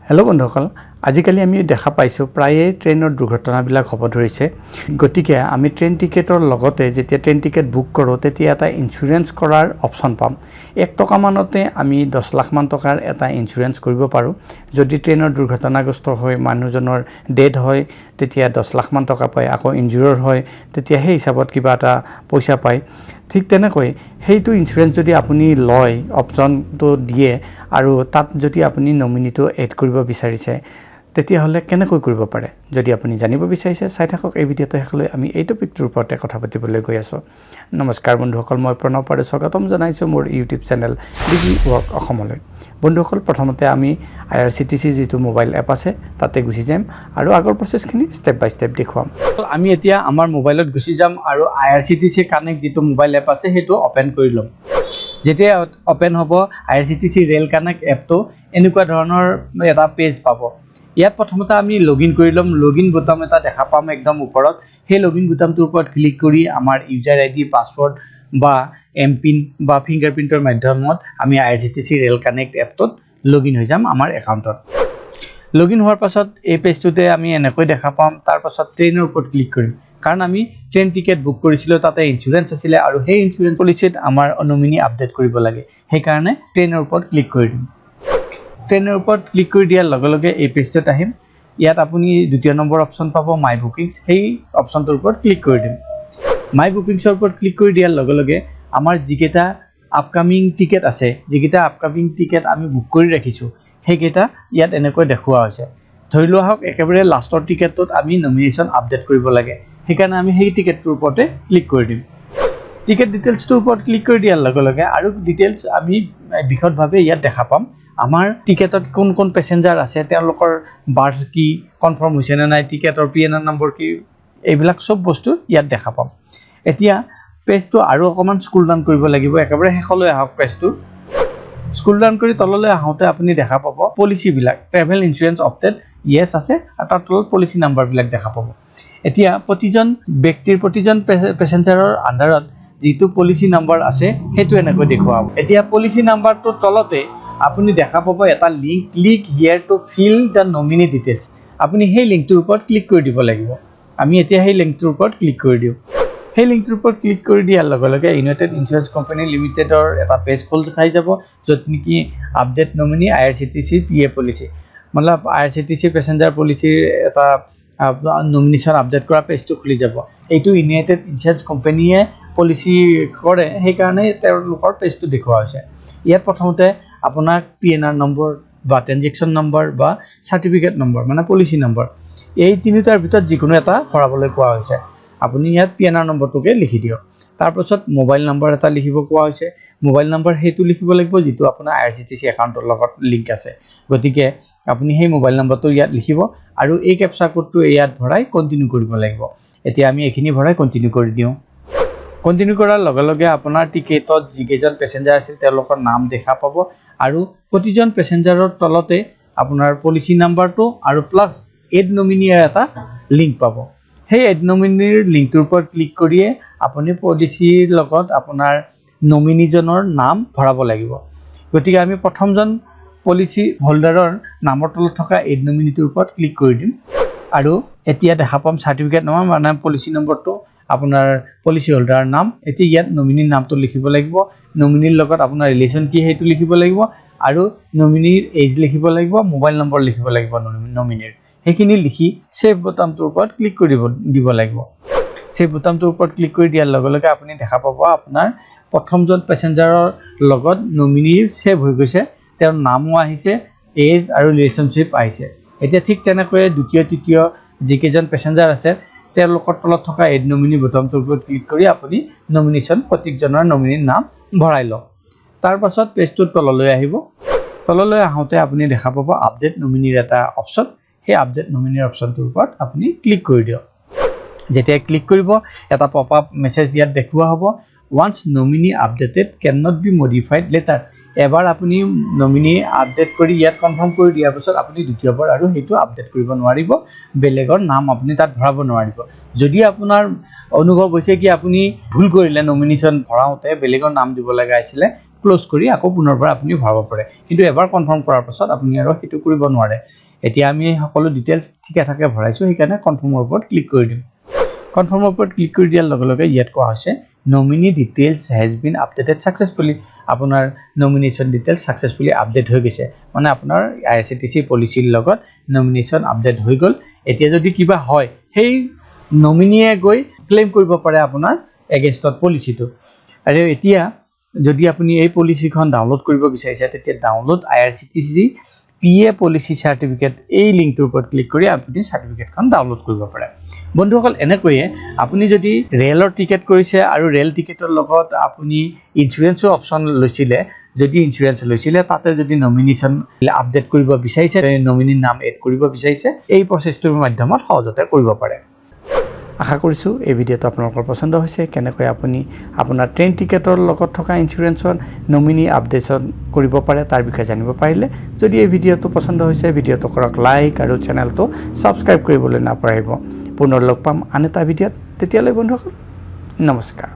Hello' বন্ধুসকল, আজিকালি আমি দেখা পাইছোঁ প্ৰায়ে ট্ৰেইনৰ দুৰ্ঘটনাবিলাক হ'ব ধৰিছে। গতিকে আমি ট্ৰেইন টিকেটৰ লগতে যেতিয়া ট্ৰেইন টিকেট বুক কৰোঁ তেতিয়া এটা ইঞ্চুৰেঞ্চ কৰাৰ অপশ্যন পাম। 1 টকামানতে আমি 10 লাখমান টকাৰ এটা ইঞ্চুৰেঞ্চ কৰিব পাৰোঁ। যদি ট্ৰেইনৰ দুৰ্ঘটনাগ্ৰস্ত হৈ মানুহজনৰ ডেথ হয় তেতিয়া 10 লাখমান টকা পায়, আকৌ ইনজুৰৰ হয় তেতিয়া সেই হিচাপত কিবা এটা পইচা পায়। ঠিক তেনেকৈ সেইটো ইঞ্চুৰেঞ্চ যদি আপুনি লয়, অপশ্যনটো দিয়ে আৰু তাত যদি আপুনি নমিনিটো এড কৰিব বিচাৰিছে তেতিয়াহ'লে কেনেকৈ কৰিব পাৰে যদি আপুনি জানিব বিচাৰিছে চাই থাকক এই ভিডিঅ'টো শেষলৈ। আমি এই টপিকটোৰ ওপৰতে কথা পাতিবলৈ গৈ আছোঁ। নমস্কাৰ বন্ধুসকল, মই প্ৰণৱ পাৰে স্বাগতম জনাইছোঁ মোৰ ইউটিউব চেনেল ডিজি ৱৰ্ক অসমলৈ। বন্ধুসকল, প্ৰথমতে আমি IRCTC যিটো মোবাইল এপ আছে তাতে গুচি যাম আৰু আগৰ প্ৰচেছখিনি ষ্টেপ বাই ষ্টেপ দেখুৱাম। আমি এতিয়া আমাৰ মোবাইলত গুচি যাম আৰু IRCTC কানেক্ট যিটো মোবাইল এপ আছে সেইটো অ'পেন কৰি ল'ম। যেতিয়া অ'পেন হ'ব IRCTC ৰেল কানেক্ট এপটো এনেকুৱা ধৰণৰ এটা পেজ পাব। ইয়াত প্ৰথমতে আমি লগইন কৰি ল'ম। লগইন বুটাম এটা দেখা পাম একদম ওপৰত। সেই লগইন বুটামটোৰ ওপৰত ক্লিক কৰি আমাৰ ইউজাৰ আইডি, পাছৱৰ্ড বা এমপিন বা ফিংগাৰপ্ৰিণ্টৰ মাধ্যমত আমি IRCTC ৰেল কানেক্ট এপটোত লগইন হৈ যাম আমাৰ একাউণ্টত। লগইন হোৱাৰ পাছত এই পেজটোতে আমি এনেকৈ দেখা পাম। তাৰ পাছত ট্ৰেইনৰ ওপৰত ক্লিক কৰিম, কাৰণ আমি ট্ৰেইন টিকেট বুক কৰিছিলোঁ, তাতে ইঞ্চুৰেঞ্চ আছিলে আৰু সেই ইঞ্চুৰেঞ্চ পলিচিত আমাৰ নমিনি আপডেট কৰিব লাগে। সেইকাৰণে ট্ৰেইনৰ ওপৰত ক্লিক কৰি দিম। ট্ৰেইনৰ ওপৰত ক্লিক কৰি দিয়াৰ লগে লগে এই পেজটোত আহিম। ইয়াত আপুনি 2 নম্বৰ অপশ্যন পাব মাই বুকিংছ, সেই অপশ্যনটোৰ ওপৰত ক্লিক কৰি দিম। মাই বুকিংছৰ ওপৰত ক্লিক কৰি দিয়াৰ লগে লগে আমাৰ যিকেইটা আপকামিং টিকেট আছে, যিকেইটা আপকামিং টিকেট আমি বুক কৰি ৰাখিছোঁ সেইকেইটা ইয়াত এনেকৈ দেখুওৱা হৈছে। ধৰি লোৱা হওক একেবাৰে লাষ্টৰ টিকেটটোত আমি নমিনেশ্যন আপডেট কৰিব লাগে, সেইকাৰণে আমি সেই টিকেটটোৰ ওপৰতে ক্লিক কৰি দিম। টিকেট ডিটেইলছটোৰ ওপৰত ক্লিক কৰি দিয়াৰ লগে লগে আৰু ডিটেইলছ আমি বিশদভাৱে ইয়াত দেখা পাম। আমাৰ টিকেটত কোন কোন পেচেঞ্জাৰ আছে, তেওঁলোকৰ বাৰ্থ কি, কনফাৰ্ম হৈছে নে নাই, টিকেটৰ PNR নম্বৰ কি, এইবিলাক চব বস্তু ইয়াত দেখা পাম। এতিয়া পেজটো আৰু অকণমান স্ক্ৰল ডাউন কৰিব লাগিব, একেবাৰে শেষলৈ আহক পেজটো। স্ক্ৰল ডাউন কৰি তললৈ আহোঁতে আপুনি দেখা পাব পলিচিবিলাক, ট্ৰেভেল ইঞ্চুৰেঞ্চ অপটেড য়েছ আছে আৰু তাৰ তলত পলিচি নাম্বাৰবিলাক দেখা পাব। এতিয়া প্ৰতিজন ব্যক্তিৰ, প্ৰতিজন পেচেঞ্জাৰৰ আণ্ডাৰত যিটো পলিচি নাম্বাৰ আছে সেইটো এনেকৈ দেখুৱাব। এতিয়া পলিচি নাম্বাৰটোৰ তলতে আপুনি দেখা পাব এটা link, click here to fill the nominee details. আপুনি সেই লিংকটোৰ ওপৰত ক্লিক কৰি দিব লাগিব। আমি এতিয়া সেই লিংকটোৰ ওপৰত ক্লিক কৰি দিওঁ। সেই লিংকটোৰ ওপৰত ক্লিক কৰি দিয়াৰ লগে লগে ইউনাইটেড ইঞ্চুৰেঞ্চ কোম্পানী লিমিটেডৰ এটা পেজ খোল খাই যাব, য'ত নেকি update nominee IRCTC PA policy, মতলব IRCTC পেচেঞ্জাৰ পলিচিৰ এটা নমিনেশ্যন আপডেট কৰা পেজটো খুলি যাব। এইটো ইউনাইটেড ইঞ্চুৰেঞ্চ কোম্পানীয়ে পলিচি কৰে, সেইকাৰণে তেওঁলোকৰ পেজটো দেখুওৱা হৈছে। ইয়াত প্ৰথমতে আপোনাক PNR নম্বৰ বা ট্ৰেনজেকশ্যন নম্বৰ বা চাৰ্টিফিকেট নম্বৰ মানে পলিচি নম্বৰ, এই তিনিটাৰ ভিতৰত যিকোনো এটা ভৰাবলৈ কোৱা হৈছে। আপুনি ইয়াত PNR নম্বৰটোকে লিখি দিয়ক। তাৰপাছত মোবাইল নম্বৰ এটা লিখিব কোৱা হৈছে। মোবাইল নম্বৰ সেইটো লিখিব লাগিব যিটো আপোনাৰ IRCTC একাউণ্টৰ লগত লিংক আছে। গতিকে আপুনি সেই মোবাইল নম্বৰটো ইয়াত লিখিব আৰু এই কেপচা কোডটো ইয়াত ভৰাই কণ্টিনিউ কৰিব লাগিব। এতিয়া আমি এইখিনি ভৰাই কণ্টিনিউ কৰি দিওঁ। কণ্টিনিউ কৰাৰ লগে লগে আপোনাৰ টিকেটত যিকেইজন পেচেঞ্জাৰ আছিল তেওঁলোকৰ নাম দেখা পাব আৰু প্ৰতিজন পেচেঞ্জাৰৰ তলতে আপোনাৰ পলিচি নাম্বাৰটো আৰু প্লাছ এড নমিনিৰ এটা লিংক পাব। সেই এড নমিনিৰ লিংকটোৰ ওপৰত ক্লিক কৰিয়ে আপুনি পলিচিৰ লগত আপোনাৰ নমিনিজনৰ নাম ভৰাব লাগিব। গতিকে আমি প্ৰথমজন পলিচি হোল্ডাৰৰ নামৰ তলত থকা এড নমিনিটোৰ ওপৰত ক্লিক কৰি দিম আৰু এতিয়া দেখা পাম চাৰ্টিফিকেট নম্বৰ মানে পলিচি নম্বৰটো, আপোনাৰ পলিচি হোল্ডাৰৰ নাম। এতিয়া ইয়াত নমিনিৰ নামটো লিখিব লাগিব, নমিনিৰ লগত আপোনাৰ ৰিলেশ্যন কি সেইটো লিখিব লাগিব আৰু নমিনিৰ এজ লিখিব লাগিব, মোবাইল নম্বৰ লিখিব লাগিব নমিনিৰ। সেইখিনি লিখি ছেভ বুটামটোৰ ওপৰত ক্লিক কৰি দিব লাগিব। ছেভ বুটামটোৰ ওপৰত ক্লিক কৰি দিয়াৰ লগে লগে আপুনি দেখা পাব আপোনাৰ প্ৰথমজন পেচেঞ্জাৰৰ লগত নমিনিৰ ছেভ হৈ গৈছে, তেওঁৰ নামো আহিছে, এজ আৰু ৰিলেশ্যনশ্বিপ আহিছে। এতিয়া ঠিক তেনেকৈ দ্বিতীয় তৃতীয় যিকেইজন পেচেঞ্জাৰ আছে তেওঁলোকৰ তলত থকা এড নমিনি বুটামটোৰ ওপৰত ক্লিক কৰি আপুনি নমিনেশ্যন প্ৰত্যেকজনৰ নমিনিৰ নাম ভৰাই লওক। তাৰ পাছত পেজটোৰ তললৈ আহিব। তললৈ আহোঁতে আপুনি দেখা পাব আপডেট নমিনিৰ এটা অপশ্যন। সেই আপডেট নমিনিৰ অপশ্যনটোৰ ওপৰত আপুনি ক্লিক কৰি দিয়ক। যেতিয়া ক্লিক কৰিব এটা পপ আপ মেছেজ ইয়াত দেখুওৱা হ'ব, once nominee updated can not be modified later. এবাৰ আপুনি নমিনি আপডেট কৰি ইয়াত কনফাৰ্ম কৰি দিয়াৰ পিছত আপুনি দ্বিতীয়বাৰ আৰু সেইটো আপডেট কৰিব নোৱাৰিব বেলেগৰ নাম আপুনি তাত ভৰাব নোৱাৰিব যদি আপোনাৰ অনুভৱ হৈছে কি আপুনি ভুল কৰিলে নমিনেশন ভৰাওতে বেলেগৰ নাম দিব লগা আছিল ক্লোজ কৰি আকৌ পুনৰবাৰ আপুনি ভৰাব পাৰে কিন্তু এবাৰ কনফাৰ্ম কৰাৰ পাছত আপুনি আৰু সেইটো কৰিব নোৱাৰে এতিয়া আমি সকলো ডিটেইলছ ঠিকে থাকে ভৰাইছো সেইকাৰণে কনফাৰ্মৰ ওপৰত ক্লিক কৰি দিম কনফাৰ্মৰ ওপৰত ক্লিক কৰি দিয়াৰ লগে লগে ইয়াত কোৱা হৈছে nominee details has been updated successfully আপোনাৰ নমিনেশন ডিটেইলছ সাকসেসফুলি আপডেট হৈ গৈছে মানে আপোনাৰ আইআৰচিটিসি পলিচিৰ লগত নমিনেশন আপডেট হৈ গল এতিয়া যদি কিবা হয় সেই নমিনিয়ে গৈ ক্লেম কৰিব পাৰে আপোনাৰ এগেইনষ্টত পলিচিটো আৰু এতিয়া যদি আপুনি এই পলিচিখন ডাউনলোড কৰিব বিচাৰিছে তেতিয়া ডাউনলোড আইআৰচিটিসি PA পলিচি সাৰ্টিফিকেট এই লিংকটোৰ ওপৰত ক্লিক কৰি আপুনি সাৰ্টিফিকেটখন ডাউনলোড কৰিব পাৰে বন্ধুসকল এনেকৈয়ে আপুনি যদি ৰেলৰ টিকেট কৰিছে আৰু ৰেল টিকেটৰ লগত আপুনি ইনস্যুৰেন্সৰ অপচন লৈছিলে যদি ইনস্যুৰেন্স লৈছিলে তাতে যদি নমিনেশন আপডেট কৰিব বিচাৰিছে নমিনিৰ নাম এড কৰিব বিচাৰিছে এই প্ৰচেছটোৰ মাধ্যমত সহজতে কৰিব পাৰে আশা কৰিছো এই ভিডিঅটো আপোনালোকৰ পছন্দ হৈছে কেনেকৈ আপুনি আপোনাৰ ট্ৰেইন টিকেটৰ লগত থকা ইনস্যুৰেন্সৰ নমিনি আপডেটন কৰিব পাৰে তাৰ বিষয়ে জানিব পাৰিলে যদি এই ভিডিঅটো পছন্দ হৈছে ভিডিঅটো কৰক লাইক আৰু চেনেলটো সাবস্ক্ৰাইব কৰিবলৈ নাপাহৰিব পুনৰ লগ পাম আন এটা ভিডিঅত তেতিয়ালৈ বন্ধুসকল নমস্কাৰ